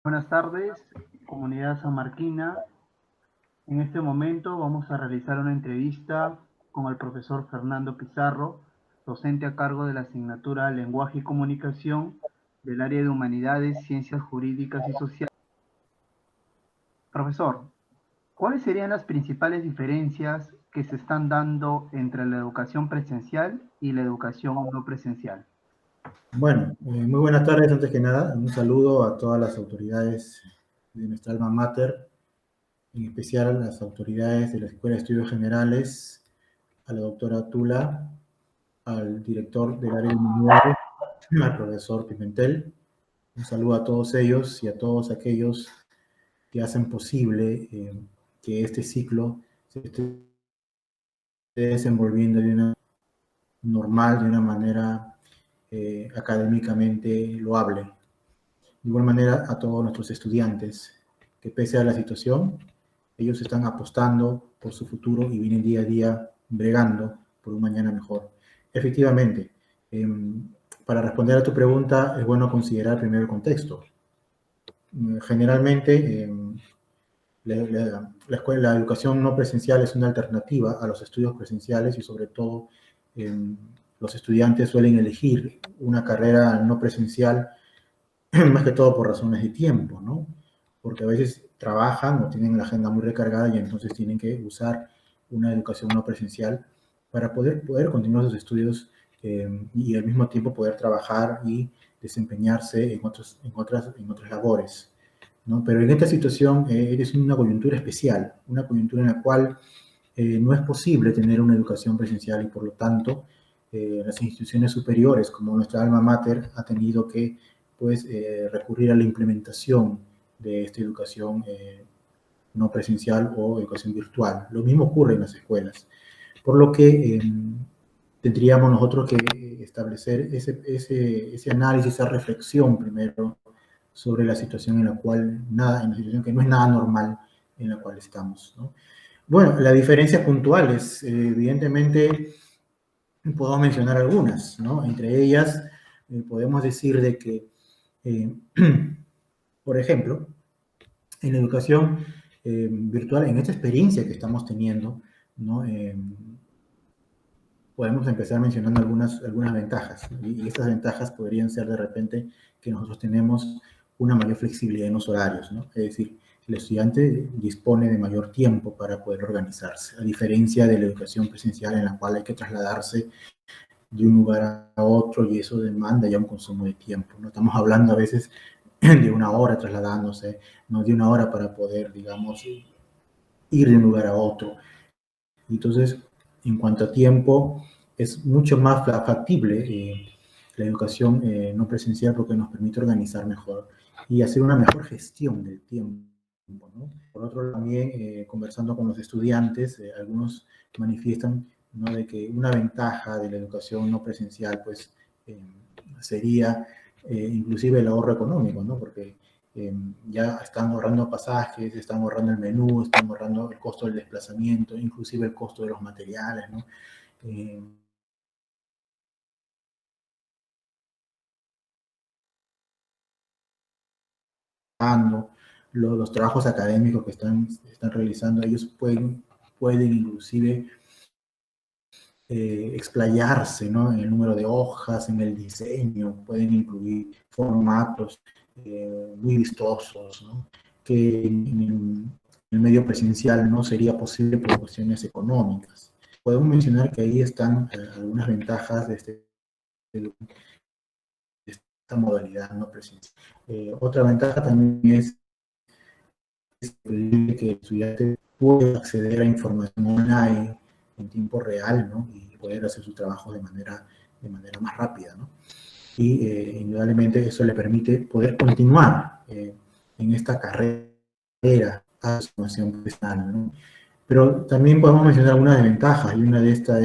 Buenas tardes, comunidad sanmarquina. En este momento vamos a realizar una entrevista con el profesor Fernando Pizarro, docente a cargo de la asignatura Lenguaje y Comunicación del área de Humanidades, Ciencias Jurídicas y Sociales. Profesor, ¿cuáles serían las principales diferencias que se están dando entre la educación presencial y la educación no presencial? Bueno, muy buenas tardes. Antes que nada, un saludo a todas las autoridades de nuestra alma mater, en especial a las autoridades de la Escuela de Estudios Generales, a la doctora Tula, al director del área de humanidades, al profesor Pimentel. Un saludo a todos ellos y a todos aquellos que hacen posible que este ciclo se esté desenvolviendo de una normal, de una manera académicamente loable. De igual manera a todos nuestros estudiantes, que pese a la situación, ellos están apostando por su futuro y vienen día a día bregando por un mañana mejor. Efectivamente, para responder a tu pregunta, es bueno considerar primero el contexto. Generalmente, la educación no presencial es una alternativa a los estudios presenciales y sobre todo los estudiantes suelen elegir una carrera no presencial más que todo por razones de tiempo, ¿no? Porque a veces trabajan o tienen la agenda muy recargada y entonces tienen que usar una educación no presencial para poder continuar sus estudios y al mismo tiempo poder trabajar y desempeñarse en otras labores, ¿no? Pero en esta situación es una coyuntura especial, una coyuntura en la cual no es posible tener una educación presencial y por lo tanto las instituciones superiores como nuestra alma mater ha tenido que pues, recurrir a la implementación de esta educación no presencial o educación virtual. Lo mismo ocurre en las escuelas, por lo que tendríamos nosotros que establecer ese análisis, esa reflexión primero sobre la situación en la cual en la situación que no es nada normal en la cual estamos, ¿no? Bueno, las diferencias puntuales, evidentemente podemos mencionar algunas, ¿no? Entre ellas podemos decir de que, por ejemplo, en la educación virtual, en esta experiencia que estamos teniendo, ¿no? Podemos empezar mencionando algunas ventajas, y estas ventajas podrían ser de repente que nosotros tenemos una mayor flexibilidad en los horarios, ¿no? Es decir, el estudiante dispone de mayor tiempo para poder organizarse, a diferencia de la educación presencial en la cual hay que trasladarse de un lugar a otro y eso demanda ya un consumo de tiempo, ¿no? Estamos hablando a veces de una hora trasladándose, no de una hora para poder, digamos, ir de un lugar a otro. Entonces, en cuanto a tiempo, es mucho más factible la educación no presencial porque nos permite organizar mejor y hacer una mejor gestión del tiempo, ¿no? Por otro lado, también conversando con los estudiantes, algunos manifiestan, ¿no?, de que una ventaja de la educación no presencial pues, sería inclusive el ahorro económico, ¿no? Porque ya están ahorrando pasajes, están ahorrando el menú, están ahorrando el costo del desplazamiento, inclusive el costo de los materiales, ¿no? Los trabajos académicos que están realizando, ellos pueden inclusive explayarse, ¿no?, en el número de hojas, en el diseño, pueden incluir formatos muy vistosos, ¿no?, que en el medio presencial no sería posible por cuestiones económicas. Podemos mencionar que ahí están algunas ventajas de esta modalidad no presencial. Otra ventaja también es que el estudiante puede acceder a información online en tiempo real, ¿no?, y poder hacer su trabajo de manera más rápida, ¿no? Y indudablemente eso le permite poder continuar en esta carrera a la formación profesional, ¿no? Pero también podemos mencionar algunas desventajas, y una de estas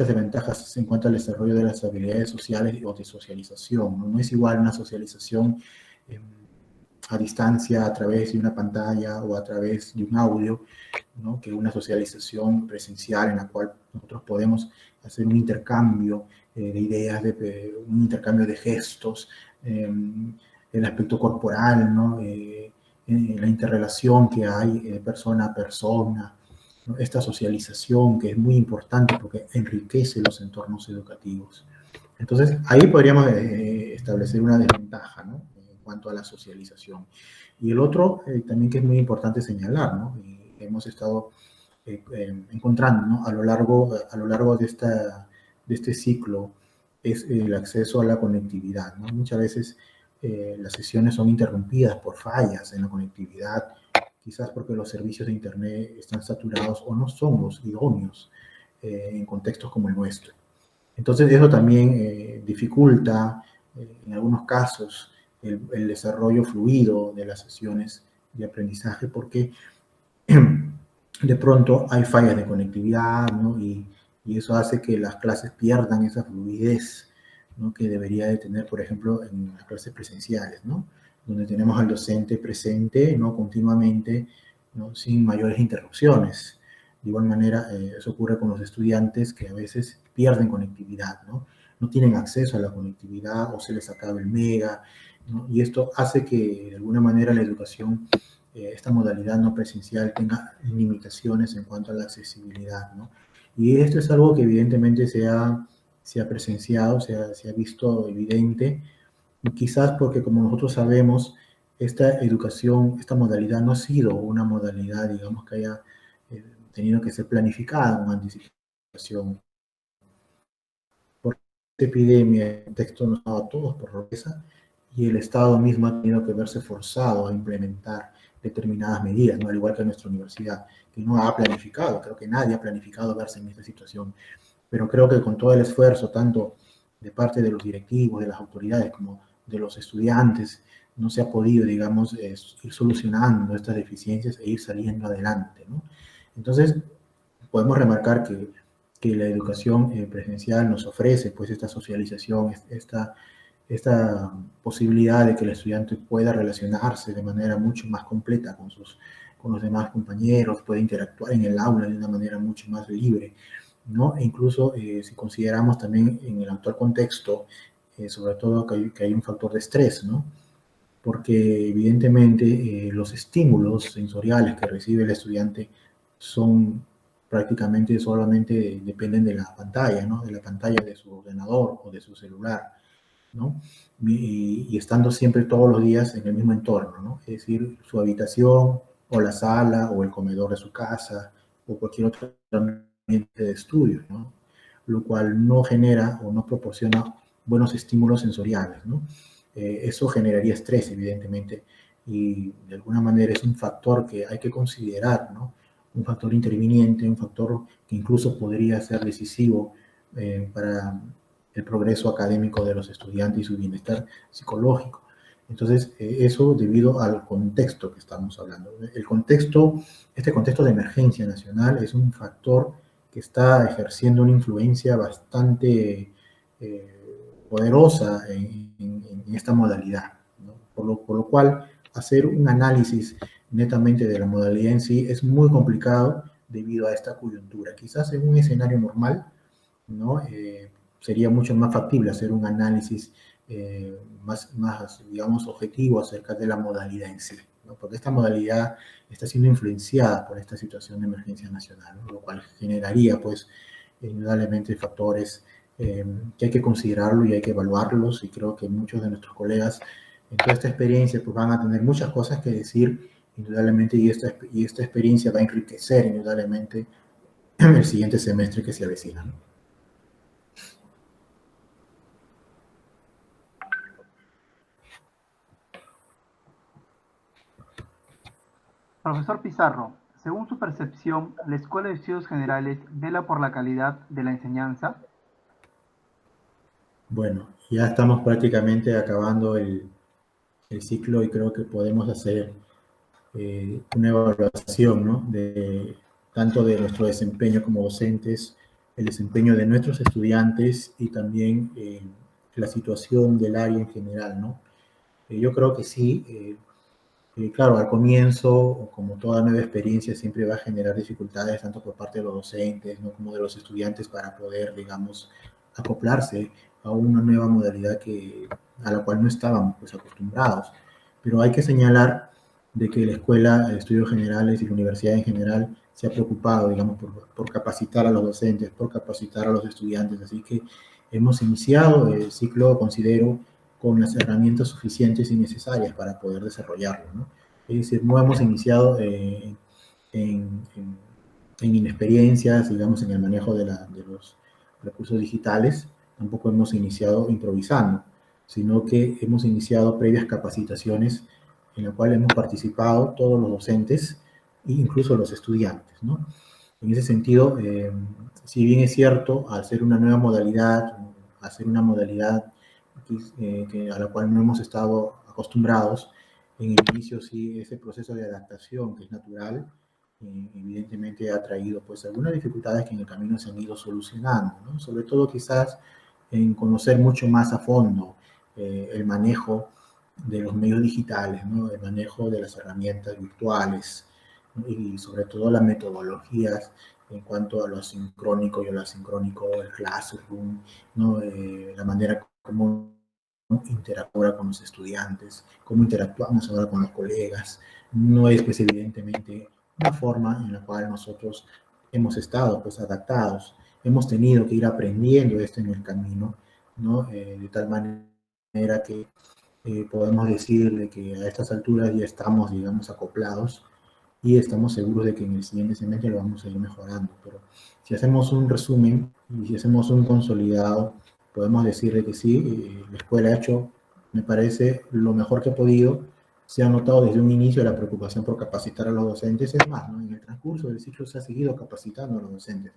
desventajas en cuanto al desarrollo de las habilidades sociales o de socialización, ¿no? No es igual una socialización a distancia a través de una pantalla o a través de un audio, ¿no?, que una socialización presencial en la cual nosotros podemos hacer un intercambio de ideas, un intercambio de gestos, el aspecto corporal, ¿no? La interrelación que hay persona a persona, ¿no? Esta socialización que es muy importante porque enriquece los entornos educativos. Entonces, ahí podríamos establecer una desventaja, ¿no? En cuanto a la socialización. Y el otro, también que es muy importante señalar, ¿no? Y hemos estado encontrando, ¿no? A lo largo de este ciclo, es el acceso a la conectividad, ¿no? Muchas veces las sesiones son interrumpidas por fallas en la conectividad, quizás porque los servicios de Internet están saturados o no son los idóneos en contextos como el nuestro. Entonces eso también dificulta en algunos casos el desarrollo fluido de las sesiones de aprendizaje porque de pronto hay fallas de conectividad, ¿no? Y eso hace que las clases pierdan esa fluidez, ¿no? Que debería de tener, por ejemplo, en las clases presenciales, ¿no? Donde tenemos al docente presente, ¿no? Continuamente, ¿no? Sin mayores interrupciones. De igual manera, eso ocurre con los estudiantes que a veces pierden conectividad, ¿no? No tienen acceso a la conectividad o se les acaba el mega, ¿no? Y esto hace que de alguna manera la educación, esta modalidad no presencial, tenga limitaciones en cuanto a la accesibilidad, ¿no? Y esto es algo que evidentemente se ha presenciado, se ha visto evidente, y quizás porque como nosotros sabemos, esta educación, esta modalidad no ha sido una modalidad, digamos, que haya tenido que ser planificada con anticipación. Por esta epidemia, el contexto nos ha dado a todos por sorpresa y el Estado mismo ha tenido que verse forzado a implementar determinadas medidas, ¿no? Al igual que nuestra universidad, que no ha planificado, creo que nadie ha planificado verse en esta situación, pero creo que con todo el esfuerzo, tanto de parte de los directivos, de las autoridades, como de los estudiantes, no se ha podido, digamos, ir solucionando estas deficiencias e ir saliendo adelante, ¿no? Entonces, podemos remarcar que la educación presencial nos ofrece pues esta socialización, esta posibilidad de que el estudiante pueda relacionarse de manera mucho más completa con los demás compañeros, puede interactuar en el aula de una manera mucho más libre, ¿no? E incluso si consideramos también en el actual contexto, sobre todo que hay un factor de estrés, ¿no? Porque evidentemente los estímulos sensoriales que recibe el estudiante son prácticamente solamente dependen de la pantalla, ¿no? De la pantalla de su ordenador o de su celular, ¿no? Y estando siempre todos los días en el mismo entorno, ¿no? Es decir, su habitación o la sala o el comedor de su casa o cualquier otro ambiente de estudio, ¿no? Lo cual no genera o no proporciona buenos estímulos sensoriales, ¿no? Eso generaría estrés, evidentemente, y de alguna manera es un factor que hay que considerar, ¿no? Un factor interviniente, un factor que incluso podría ser decisivo para el progreso académico de los estudiantes y su bienestar psicológico. Entonces, eso debido al contexto que estamos hablando. El contexto, este contexto de emergencia nacional es un factor que está ejerciendo una influencia bastante poderosa en esta modalidad, ¿no? Por lo cual, hacer un análisis netamente de la modalidad en sí es muy complicado debido a esta coyuntura. Quizás en un escenario normal, ¿no? Sería mucho más factible hacer un análisis más, digamos, objetivo acerca de la modalidad en sí, ¿no? Porque esta modalidad está siendo influenciada por esta situación de emergencia nacional, ¿no? Lo cual generaría, pues, indudablemente factores que hay que considerarlo y hay que evaluarlos, y creo que muchos de nuestros colegas en toda esta experiencia pues van a tener muchas cosas que decir, indudablemente, y esta experiencia va a enriquecer indudablemente el siguiente semestre que se avecina, ¿no? Profesor Pizarro, según su percepción, ¿la Escuela de Estudios Generales vela por la calidad de la enseñanza? Bueno, ya estamos prácticamente acabando el ciclo y creo que podemos hacer una evaluación, ¿no? Tanto de nuestro desempeño como docentes, el desempeño de nuestros estudiantes y también la situación del área en general, ¿no? Yo creo que sí, claro, al comienzo, como toda nueva experiencia, siempre va a generar dificultades tanto por parte de los docentes, ¿no? Como de los estudiantes para poder, digamos, acoplarse a una nueva modalidad a la cual no estábamos pues, acostumbrados. Pero hay que señalar de que la Escuela de Estudios Generales y la universidad en general se ha preocupado, digamos, por capacitar a los docentes, por capacitar a los estudiantes. Así que hemos iniciado el ciclo, considero, con las herramientas suficientes y necesarias para poder desarrollarlo, ¿no? Es decir, no hemos iniciado en, en, en inexperiencias, digamos, en el manejo de los recursos digitales, tampoco hemos iniciado improvisando, sino que hemos iniciado previas capacitaciones en la cual hemos participado todos los docentes e incluso los estudiantes, ¿no? En ese sentido, si bien es cierto, al ser una nueva modalidad, al ser una modalidad a la cual no hemos estado acostumbrados, en el inicio sí, ese proceso de adaptación que es natural, evidentemente ha traído pues algunas dificultades que en el camino se han ido solucionando, ¿no? Sobre todo quizás en conocer mucho más a fondo el manejo de los medios digitales, ¿no? El manejo de las herramientas virtuales, ¿no? Y sobre todo las metodologías en cuanto a lo sincrónico y a lo asincrónico, el classroom, ¿no? La manera como interactúa con los estudiantes, cómo interactuamos ahora con los colegas. No es pues evidentemente una forma en la cual nosotros hemos estado pues adaptados, hemos tenido que ir aprendiendo esto en el camino, ¿no? De tal manera que podemos decirle que a estas alturas ya estamos, digamos, acoplados y estamos seguros de que en el siguiente semestre lo vamos a ir mejorando. Pero si hacemos un resumen y si hacemos un consolidado, podemos decirle que sí, la escuela ha hecho, me parece, lo mejor que ha podido. Se ha notado desde un inicio la preocupación por capacitar a los docentes. Es más, ¿no? En el transcurso del ciclo se ha seguido capacitando a los docentes.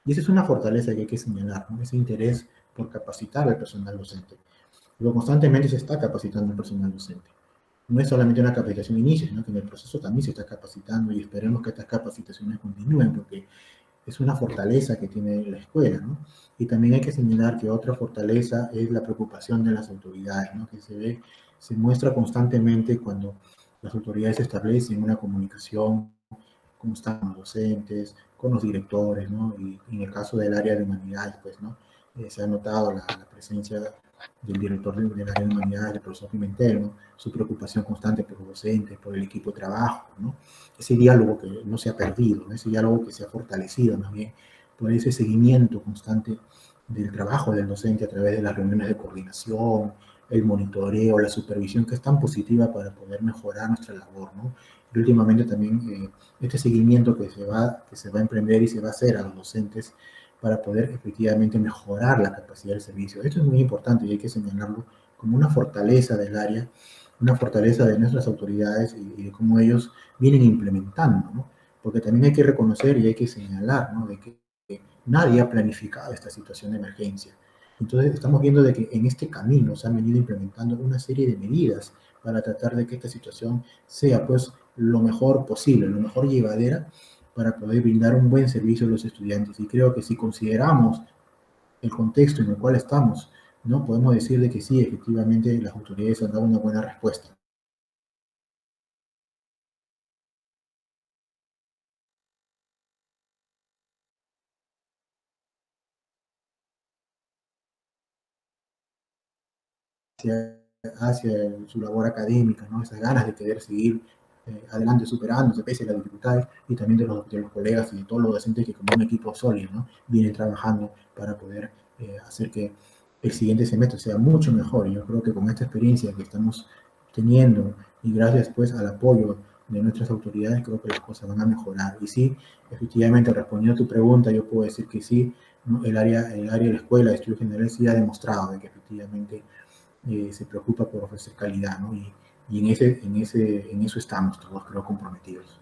Y esa es una fortaleza que hay que señalar, ¿no? Ese interés por capacitar al personal docente. Luego constantemente se está capacitando al personal docente. No es solamente una capacitación de inicio, sino que en el proceso también se está capacitando y esperemos que estas capacitaciones continúen porque es una fortaleza que tiene la escuela, ¿no? Y también hay que señalar que otra fortaleza es la preocupación de las autoridades, ¿no? Que se muestra constantemente cuando las autoridades establecen una comunicación constante con los docentes, con los directores, ¿no? Y en el caso del área de humanidades, pues, ¿no? Se ha notado la presencia del director del área de humanidades, el profesor Pimentel, ¿no? Su preocupación constante por los docentes, por el equipo de trabajo, ¿no? Ese diálogo que no se ha perdido, ¿no? Ese diálogo que se ha fortalecido más bien por ese seguimiento constante del trabajo del docente a través de las reuniones de coordinación, el monitoreo, la supervisión que es tan positiva para poder mejorar nuestra labor, ¿no? Y últimamente también este seguimiento que se va a emprender y se va a hacer a los docentes para poder efectivamente mejorar la capacidad del servicio. Esto es muy importante y hay que señalarlo como una fortaleza del área, una fortaleza de nuestras autoridades y de cómo ellos vienen implementando, ¿no? Porque también hay que reconocer y hay que señalar, ¿no? De que nadie ha planificado esta situación de emergencia. Entonces estamos viendo de que en este camino se han venido implementando una serie de medidas para tratar de que esta situación sea pues lo mejor posible, lo mejor llevadera para poder brindar un buen servicio a los estudiantes. Y creo que si consideramos el contexto en el cual estamos, ¿no? Podemos decir de que sí, efectivamente las autoridades han dado una buena respuesta. Hacia su labor académica, ¿no? Esas ganas de querer seguir adelante superándose pese a las dificultades y también de los colegas y de todos los docentes que como un equipo sólido, ¿no? Vienen trabajando para poder hacer que el siguiente semestre sea mucho mejor. Y yo creo que con esta experiencia que estamos teniendo y gracias pues al apoyo de nuestras autoridades, creo que las cosas van a mejorar. Y sí, efectivamente, respondiendo a tu pregunta, yo puedo decir que sí, ¿no? El área de la escuela de estudios generales sí ha demostrado de que efectivamente se preocupa por ofrecer calidad, ¿no? Y en eso estamos todos, creo, comprometidos.